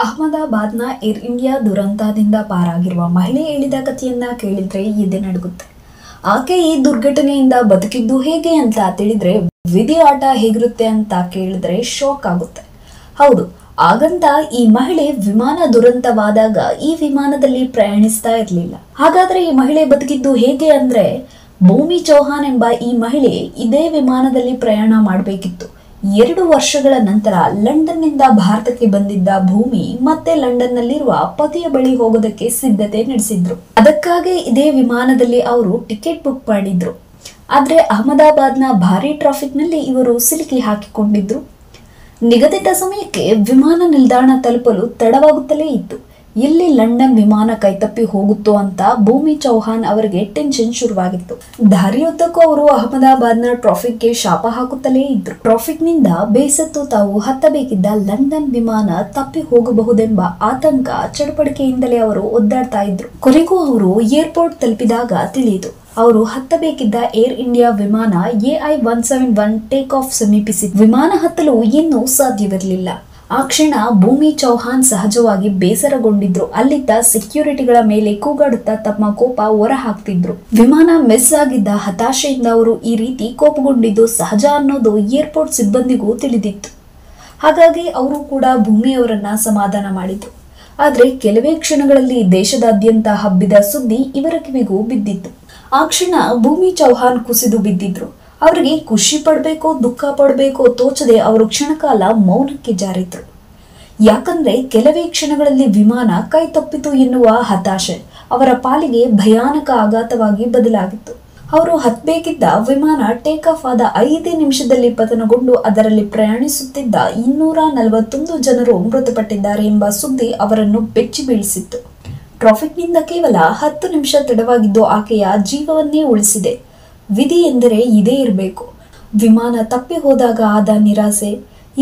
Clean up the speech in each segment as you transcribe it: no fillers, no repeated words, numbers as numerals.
ಅಹಮದಾಬಾದ್ನ air India ದುರಂತದಿಂದ ಪಾರಾಗಿರುವ ಮಹಿಳೆ ಹೇಳಿದ ಕಥೆಯನ್ನ ಕೇಳಿದ್ರೆ ಎದೆ ನಡುಗುತ್ತೆ. ಆಕೆ ಈ ದುರ್ಘಟನೆಯಿಂದ ಬದುಕಿದ್ದು ಹೇಗೆ ಅಂತ ತಿಳಿದ್ರೆ, ವಿಧಿ ಆಟ ಹೇಗಿರುತ್ತೆ ಅಂತ ಕೇಳಿದ್ರೆ ಶಾಕ್ ಆಗುತ್ತೆ. ಹೌದು, ಹಾಗಂತ ಈ ಮಹಿಳೆ ವಿಮಾನ ದುರಂತವಾದಾಗ ಈ ವಿಮಾನದಲ್ಲಿ ಪ್ರಯಾಣಿಸ್ತಾ ಇರಲಿಲ್ಲ. ಹಾಗಾದ್ರೆ ಈ ಮಹಿಳೆ ಬದುಕಿದ್ದು ಹೇಗೆ ಅಂದ್ರೆ, ಭೂಮಿ ಚೌಹಾನ್ ಎಂಬ ಈ ಮಹಿಳೆ ಇದೇ ವಿಮಾನದಲ್ಲಿ ಪ್ರಯಾಣ ಮಾಡಬೇಕಿತ್ತು. 2 ವರ್ಷಗಳ ನಂತರ ಲಂಡನ್ನಿಂದ ಭಾರತಕ್ಕೆ ಬಂದಿದ್ದ ಭೂಮಿ ಮತ್ತೆ ಲಂಡನ್ ನಲ್ಲಿರುವ ಪತಿಯ ಬಳಿ ಹೋಗೋದಕ್ಕೆ ಸಿದ್ಧತೆ ನಡೆಸಿದ್ರು. ಅದಕ್ಕಾಗಿ ಇದೇ ವಿಮಾನದಲ್ಲಿ ಅವರು ಟಿಕೆಟ್ ಬುಕ್ ಮಾಡಿದ್ರು. ಆದ್ರೆ ಅಹಮದಾಬಾದ್ನ ಭಾರಿ ಟ್ರಾಫಿಕ್ ನಲ್ಲಿ ಇವರು ಸಿಲುಕಿ ಹಾಕಿಕೊಂಡಿದ್ರು. ನಿಗದಿತ ಸಮಯಕ್ಕೆ ವಿಮಾನ ನಿಲ್ದಾಣ ತಲುಪಲು ತಡವಾಗುತ್ತಲೇ ಇತ್ತು. ಎಲ್ಲಿ ಲಂಡನ್ ವಿಮಾನ ಕೈತಪ್ಪಿ ಹೋಗುತ್ತೋ ಅಂತ ಭೂಮಿ ಚೌಹಾನ್ ಅವರಿಗೆ ಟೆನ್ಷನ್ ಶುರುವಾಗಿತ್ತು. ದಾರಿಯುದ್ದಕ್ಕೂ ಅವರು ಅಹಮದಾಬಾದ್ನ ಟ್ರಾಫಿಕ್ಗೆ ಶಾಪ ಹಾಕುತ್ತಲೇ ಇದ್ರು. ಟ್ರಾಫಿಕ್ ನಿಂದ ಬೇಸತ್ತು ತಾವು ಹತ್ತಬೇಕಿದ್ದ ಲಂಡನ್ ವಿಮಾನ ತಪ್ಪಿ ಹೋಗಬಹುದೆಂಬ ಆತಂಕ ಚಡಪಡಿಕೆಯಿಂದಲೇ ಅವರು ಒದ್ದಾಡ್ತಾ ಇದ್ರು. ಕೊನೆಗೂ ಅವರು ಏರ್ಪೋರ್ಟ್ ತಲುಪಿದಾಗ ತಿಳಿಯಿತು, ಅವರು ಹತ್ತಬೇಕಿದ್ದ ಏರ್ ಇಂಡಿಯಾ ವಿಮಾನ AI-171 ಟೇಕ್ ಆಫ್ ಸಮೀಪಿಸಿದ. ವಿಮಾನ ಹತ್ತಲು ಇನ್ನೂ ಸಾಧ್ಯವಿರಲಿಲ್ಲ. ಆ ಕ್ಷಣ ಭೂಮಿ ಚೌಹಾನ್ ಸಹಜವಾಗಿ ಬೇಸರಗೊಂಡಿದ್ರು. ಅಲ್ಲಿದ್ದ ಸೆಕ್ಯೂರಿಟಿಗಳ ಮೇಲೆ ಕೂಗಾಡುತ್ತಾ ತಮ್ಮ ಕೋಪ ಹೊರ ಹಾಕ್ತಿದ್ರು. ವಿಮಾನ ಮಿಸ್ ಆಗಿದ್ದ ಹತಾಶೆಯಿಂದ ಅವರು ಈ ರೀತಿ ಕೋಪಗೊಂಡಿದ್ದು ಸಹಜ ಅನ್ನೋದು ಏರ್ಪೋರ್ಟ್ ಸಿಬ್ಬಂದಿಗೂ ತಿಳಿದಿತ್ತು. ಹಾಗಾಗಿ ಅವರು ಕೂಡ ಭೂಮಿಯವರನ್ನ ಸಮಾಧಾನ ಮಾಡಿದ್ರು. ಆದ್ರೆ ಕೆಲವೇ ಕ್ಷಣಗಳಲ್ಲಿ ದೇಶದಾದ್ಯಂತ ಹಬ್ಬಿದ ಸುದ್ದಿ ಇವರ ಕಿವಿಗೂ ಬಿದ್ದಿತ್ತು. ಆ ಕ್ಷಣ ಭೂಮಿ ಚೌಹಾನ್ ಕುಸಿದು ಬಿದ್ದಿದ್ರು. ಅವರಿಗೆ ಖುಷಿ ಪಡ್ಬೇಕೋ ದುಃಖ ಪಡ್ಬೇಕೋ ತೋಚದೆ ಅವರು ಕ್ಷಣಕಾಲ ಮೌನಕ್ಕೆ ಜಾರಿದ್ರು. ಯಾಕಂದ್ರೆ ಕೆಲವೇ ಕ್ಷಣಗಳಲ್ಲಿ ವಿಮಾನ ಕೈ ತಪ್ಪಿತು ಎನ್ನುವ ಹತಾಶೆ ಅವರ ಪಾಲಿಗೆ ಭಯಾನಕ ಆಘಾತವಾಗಿ ಬದಲಾಗಿತ್ತು. ಅವರು ಹತ್ಬೇಕಿದ್ದ ವಿಮಾನ ಟೇಕ್ ಆಫ್ ಆದ 5 ನಿಮಿಷದಲ್ಲಿ ಪತನಗೊಂಡು ಅದರಲ್ಲಿ ಪ್ರಯಾಣಿಸುತ್ತಿದ್ದ 241 ಜನರು ಮೃತಪಟ್ಟಿದ್ದಾರೆ ಎಂಬ ಸುದ್ದಿ ಅವರನ್ನು ಬೆಚ್ಚಿ ಬೀಳಿಸಿತ್ತು. ಟ್ರಾಫಿಕ್ನಿಂದ ಕೇವಲ 10 ನಿಮಿಷ ತಡವಾಗಿದ್ದು ಆಕೆಯ ಜೀವವನ್ನೇ ಉಳಿಸಿದೆ. ವಿಧಿ ಎಂದರೆ ಇದೇ ಇರಬೇಕು. ವಿಮಾನ ತಪ್ಪಿ ಹೋದಾಗ ಆದ ನಿರಾಸೆ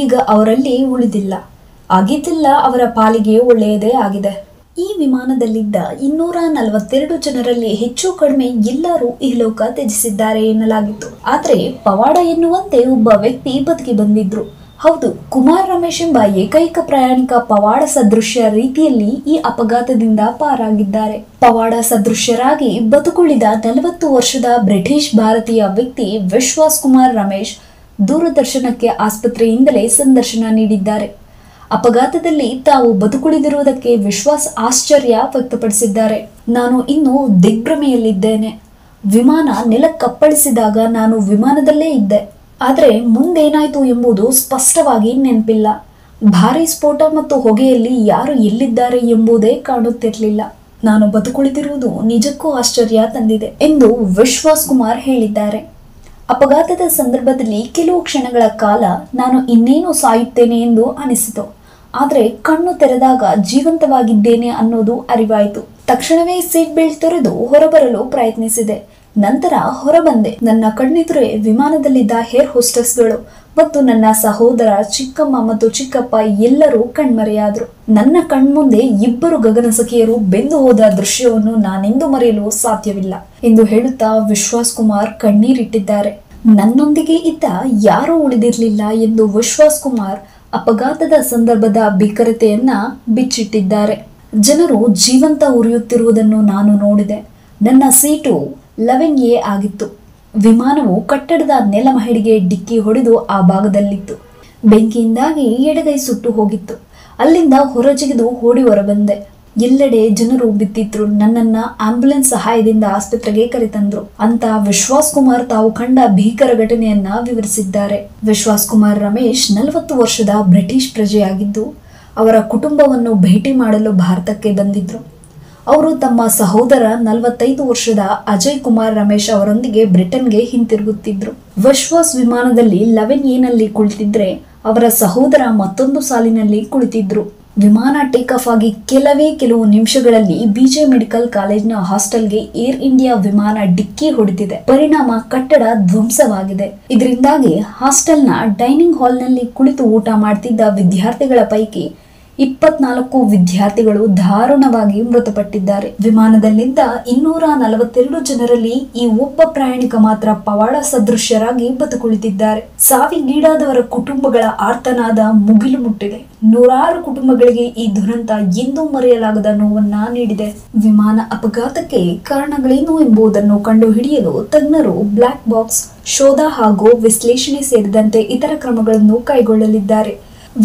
ಈಗ ಅವರಲ್ಲಿ ಉಳಿದಿಲ್ಲ. ಆಗಿದ್ದಿಲ್ಲ ಅವರ ಪಾಲಿಗೆ ಒಳ್ಳೆಯದೇ ಆಗಿದೆ. ಈ ವಿಮಾನದಲ್ಲಿದ್ದ 242 ಜನರಲ್ಲಿ ಹೆಚ್ಚು ಕಡಿಮೆ ಎಲ್ಲರೂ ಈ ಲೋಕ ತ್ಯಜಿಸಿದ್ದಾರೆ ಎನ್ನಲಾಗಿತ್ತು. ಆದ್ರೆ ಪವಾಡ ಎನ್ನುವಂತೆ ಒಬ್ಬ ವ್ಯಕ್ತಿ ಬದುಕಿ ಬಂದಿದ್ರು. ಹೌದು, ಕುಮಾರ್ ರಮೇಶ್ ಎಂಬ ಏಕೈಕ ಪ್ರಯಾಣಿಕ ಪವಾಡ ಸದೃಶ್ಯ ರೀತಿಯಲ್ಲಿ ಈ ಅಪಘಾತದಿಂದ ಪಾರಾಗಿದ್ದಾರೆ. ಪವಾಡ ಸದೃಶ್ಯರಾಗಿ ಬದುಕುಳಿದ 40 ವರ್ಷದ ಬ್ರಿಟಿಷ್ ಭಾರತೀಯ ವ್ಯಕ್ತಿ ವಿಶ್ವಾಸ್ ಕುಮಾರ್ ರಮೇಶ್ ದೂರದರ್ಶನಕ್ಕೆ ಆಸ್ಪತ್ರೆಯಿಂದಲೇ ಸಂದರ್ಶನ ನೀಡಿದ್ದಾರೆ. ಅಪಘಾತದಲ್ಲಿ ತಾವು ಬದುಕುಳಿದಿರುವುದಕ್ಕೆ ವಿಶ್ವಾಸ್ ಆಶ್ಚರ್ಯ ವ್ಯಕ್ತಪಡಿಸಿದ್ದಾರೆ. ನಾನು ಇನ್ನೂ ದಿಗ್ಭ್ರಮೆಯಲ್ಲಿದ್ದೇನೆ. ವಿಮಾನ ನೆಲಕ್ಕಪ್ಪಳಿಸಿದಾಗ ನಾನು ವಿಮಾನದಲ್ಲೇ ಇದ್ದೆ. ಆದರೆ ಮುಂದೇನಾಯ್ತು ಎಂಬುದು ಸ್ಪಷ್ಟವಾಗಿ ನೆನಪಿಲ್ಲ. ಭಾರೀ ಸ್ಫೋಟ ಮತ್ತು ಹೊಗೆಯಲ್ಲಿ ಯಾರು ಎಲ್ಲಿದ್ದಾರೆ ಎಂಬುದೇ ಕಾಣುತ್ತಿರಲಿಲ್ಲ. ನಾನು ಬದುಕುಳಿದಿರುವುದು ನಿಜಕ್ಕೂ ಆಶ್ಚರ್ಯ ತಂದಿದೆ ಎಂದು ವಿಶ್ವಾಸ್ ಕುಮಾರ್ ಹೇಳಿದ್ದಾರೆ. ಅಪಘಾತದ ಸಂದರ್ಭದಲ್ಲಿ ಕೆಲವು ಕ್ಷಣಗಳ ಕಾಲ ನಾನು ಇನ್ನೇನು ಸಾಯುತ್ತೇನೆ ಎಂದು ಅನಿಸಿತು. ಆದರೆ ಕಣ್ಣು ತೆರೆದಾಗ ಜೀವಂತವಾಗಿದ್ದೇನೆ ಅನ್ನೋದು ಅರಿವಾಯಿತು. ತಕ್ಷಣವೇ ಸೀಟ್ ಬೆಲ್ಟ್ ತೊರೆದು ಹೊರಬರಲು ಪ್ರಯತ್ನಿಸಿದೆ. ನಂತರ ಹೊರಬಂದೆ. ನನ್ನ ಕಣ್ಣೆದುರೇ ವಿಮಾನದಲ್ಲಿದ್ದ ಏರ್ ಹೋಸ್ಟೆಸ್ಗಳು ಮತ್ತು ನನ್ನ ಸಹೋದರ, ಚಿಕ್ಕಮ್ಮ ಮತ್ತು ಚಿಕ್ಕಪ್ಪ ಎಲ್ಲರೂ ಕಣ್ಮರೆಯಾದ್ರು. ನನ್ನ ಕಣ್ಮುಂದೆ 2 ಗಗನಸಖಿಯರು ಬೆಂದು ಹೋದ ದೃಶ್ಯವನ್ನು ನಾನೆಂದು ಮರೆಯಲು ಸಾಧ್ಯವಿಲ್ಲ ಎಂದು ಹೇಳುತ್ತಾ ವಿಶ್ವಾಸ್ ಕುಮಾರ್ ಕಣ್ಣೀರಿಟ್ಟಿದ್ದಾರೆ. ನನ್ನೊಂದಿಗೆ ಇದ್ದ ಯಾರೂ ಉಳಿದಿರಲಿಲ್ಲ ಎಂದು ವಿಶ್ವಾಸ್ ಕುಮಾರ್ ಅಪಘಾತದ ಸಂದರ್ಭದ ಭೀಕರತೆಯನ್ನ ಬಿಚ್ಚಿಟ್ಟಿದ್ದಾರೆ. ಜನರು ಜೀವಂತ ಉರಿಯುತ್ತಿರುವುದನ್ನು ನಾನು ನೋಡಿದೆ. ನನ್ನ ಸೀಟು 11A ಆಗಿತ್ತು. ವಿಮಾನವು ಕಟ್ಟಡದ ನೆಲಮಹಡಿಗೆ ಡಿಕ್ಕಿ ಹೊಡೆದು ಆ ಭಾಗದಲ್ಲಿತ್ತು. ಬೆಂಕಿಯಿಂದಾಗಿ ಎಡಗೈ ಸುಟ್ಟು ಹೋಗಿತ್ತು. ಅಲ್ಲಿಂದ ಹೊರಜಿಗಿದು ಓಡಿ ಹೊರಬಂದೆ. ಎಲ್ಲೆಡೆ ಜನರು ಬಿದ್ದಿದ್ರು. ನನ್ನನ್ನ ಆಂಬ್ಯುಲೆನ್ಸ್ ಸಹಾಯದಿಂದ ಆಸ್ಪತ್ರೆಗೆ ಕರೆತಂದ್ರು ಅಂತ ವಿಶ್ವಾಸ್ ಕುಮಾರ್ ತಾವು ಕಂಡ ಭೀಕರ ಘಟನೆಯನ್ನ ವಿವರಿಸಿದ್ದಾರೆ. ವಿಶ್ವಾಸ್ ಕುಮಾರ್ ರಮೇಶ್ 40 ವರ್ಷದ ಬ್ರಿಟಿಷ್ ಪ್ರಜೆಯಾಗಿದ್ದು ಅವರ ಕುಟುಂಬವನ್ನು ಭೇಟಿ ಮಾಡಲು ಭಾರತಕ್ಕೆ ಬಂದಿದ್ರು. ಅವರು ತಮ್ಮ ಸಹೋದರ 45 ವರ್ಷದ ಅಜಯ್ ಕುಮಾರ್ ರಮೇಶ್ ಅವರೊಂದಿಗೆ ಬ್ರಿಟನ್ಗೆ ಹಿಂತಿರುಗುತ್ತಿದ್ರು. ವಿಶ್ವಾಸ್ ವಿಮಾನದಲ್ಲಿ 11A ನಲ್ಲಿ ಕುಳಿತಿದ್ರೆ ಅವರ ಸಹೋದರ ಮತ್ತೊಂದು ಸಾಲಿನಲ್ಲಿ ಕುಳಿತಿದ್ರು. ವಿಮಾನ ಟೇಕ್ ಆಫ್ ಆಗಿ ಕೆಲವು ನಿಮಿಷಗಳಲ್ಲಿ BJ ಮೆಡಿಕಲ್ ಕಾಲೇಜ್ನ ಹಾಸ್ಟೆಲ್ಗೆ ಏರ್ ಇಂಡಿಯಾ ವಿಮಾನ ಡಿಕ್ಕಿ ಹೊಡೆದಿದೆ. ಪರಿಣಾಮ ಕಟ್ಟಡ ಧ್ವಂಸವಾಗಿದೆ. ಇದರಿಂದಾಗಿ ಹಾಸ್ಟೆಲ್ನ ಡೈನಿಂಗ್ ಹಾಲ್ನಲ್ಲಿ ಕುಳಿತು ಊಟ ಮಾಡ್ತಿದ್ದ ವಿದ್ಯಾರ್ಥಿಗಳ ಪೈಕಿ 24 ವಿದ್ಯಾರ್ಥಿಗಳು ದಾರುಣವಾಗಿ ಮೃತಪಟ್ಟಿದ್ದಾರೆ. ವಿಮಾನದಲ್ಲಿದ್ದ 242 ಜನರಲ್ಲಿ ಈ ಒಬ್ಬ ಪ್ರಯಾಣಿಕ ಮಾತ್ರ ಪವಾಡ ಸದೃಶ್ಯರಾಗಿ ಬದುಕುಳಿದಿದ್ದಾರೆ. ಸಾವಿಗೀಡಾದವರ ಕುಟುಂಬಗಳ ಆರ್ತನಾದ ಮುಗಿಲು ಮುಟ್ಟಿದೆ. ನೂರಾರು ಕುಟುಂಬಗಳಿಗೆ ಈ ದುರಂತ ಎಂದೂ ಮರೆಯಲಾಗದ ನೋವನ್ನ ನೀಡಿದೆ. ವಿಮಾನ ಅಪಘಾತಕ್ಕೆ ಕಾರಣಗಳೇನು ಎಂಬುದನ್ನು ಕಂಡುಹಿಡಿಯಲು ತಜ್ಞರು ಬ್ಲಾಕ್ ಬಾಕ್ಸ್ ಶೋಧ ಹಾಗೂ ವಿಶ್ಲೇಷಣೆ ಸೇರಿದಂತೆ ಇತರ ಕ್ರಮಗಳನ್ನು ಕೈಗೊಳ್ಳಲಿದ್ದಾರೆ.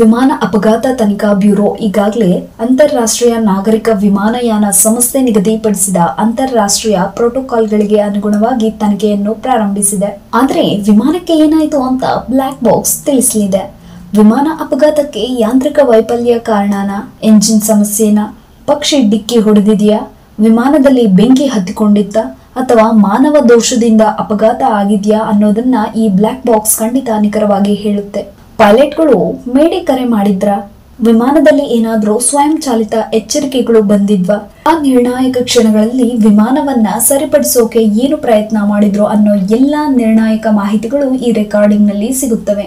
ವಿಮಾನ ಅಪಘಾತ ತನಿಖಾ ಬ್ಯೂರೋ ಈಗಾಗಲೇ ಅಂತಾರಾಷ್ಟ್ರೀಯ ನಾಗರಿಕ ವಿಮಾನಯಾನ ಸಂಸ್ಥೆ ನಿಗದಿಪಡಿಸಿದ ಅಂತಾರಾಷ್ಟ್ರೀಯ ಪ್ರೋಟೋಕಾಲ್ಗಳಿಗೆ ಅನುಗುಣವಾಗಿ ತನಿಖೆಯನ್ನು ಪ್ರಾರಂಭಿಸಿದೆ. ಆದರೆ ವಿಮಾನಕ್ಕೆ ಏನಾಯಿತು ಅಂತ ಬ್ಲಾಕ್ ಬಾಕ್ಸ್ ತಿಳಿಸಲಿದೆ. ವಿಮಾನ ಅಪಘಾತಕ್ಕೆ ಯಾಂತ್ರಿಕ ವೈಫಲ್ಯ ಕಾರಣನಾ, ಎಂಜಿನ್ ಸಮಸ್ಯೆನಾ, ಪಕ್ಷಿ ಡಿಕ್ಕಿ ಹೊಡೆದಿದೆಯಾ, ವಿಮಾನದಲ್ಲಿ ಬೆಂಕಿ ಹತ್ತಿಕೊಂಡಿತ್ತ ಅಥವಾ ಮಾನವ ದೋಷದಿಂದ ಅಪಘಾತ ಆಗಿದೆಯಾ ಅನ್ನೋದನ್ನ ಈ ಬ್ಲಾಕ್ ಬಾಕ್ಸ್ ಖಂಡಿತ ನಿಖರವಾಗಿ ಹೇಳುತ್ತೆ. ಪೈಲಟ್ಗಳು ಮೇಡೆ ಕರೆ ಮಾಡಿದ್ರ, ವಿಮಾನದಲ್ಲಿ ಏನಾದ್ರೂ ಸ್ವಯಂ ಚಾಲಿತ ಎಚ್ಚರಿಕೆಗಳು ಬಂದಿದ್ವಾ, ಆ ನಿರ್ಣಾಯಕ ಕ್ಷಣಗಳಲ್ಲಿ ವಿಮಾನವನ್ನ ಸರಿಪಡಿಸೋಕೆ ಏನು ಪ್ರಯತ್ನ ಮಾಡಿದ್ರು ಅನ್ನೋ ಎಲ್ಲಾ ನಿರ್ಣಾಯಕ ಮಾಹಿತಿಗಳು ಈ ರೆಕಾರ್ಡಿಂಗ್ ನಲ್ಲಿ ಸಿಗುತ್ತವೆ.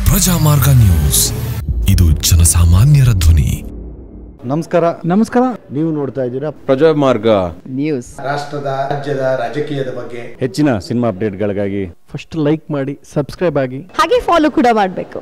ಪ್ರಜಾಮಾರ್ಗ ನ್ಯೂಸ್, ಇದು ಜನಸಾಮಾನ್ಯರ ಧ್ವನಿ. ನಮಸ್ಕಾರ. ನೀವು ನೋಡ್ತಾ ಇದ್ದೀರಾ ಪ್ರಜಾಮಾರ್ಗ ನ್ಯೂಸ್. ರಾಷ್ಟ್ರದ ರಾಜ್ಯದ ರಾಜಕೀಯದ ಬಗ್ಗೆ ಹೆಚ್ಚಿನ ಸಿನಿಮಾ ಅಪ್ಡೇಟ್ಗಳಿಗಾಗಿ ಫಸ್ಟ್ ಲೈಕ್ ಮಾಡಿ, ಸಬ್ಸ್ಕ್ರೈಬ್ ಆಗಿ, ಹಾಗೆ ಫಾಲೋ ಕೂಡ ಮಾಡಬೇಕು.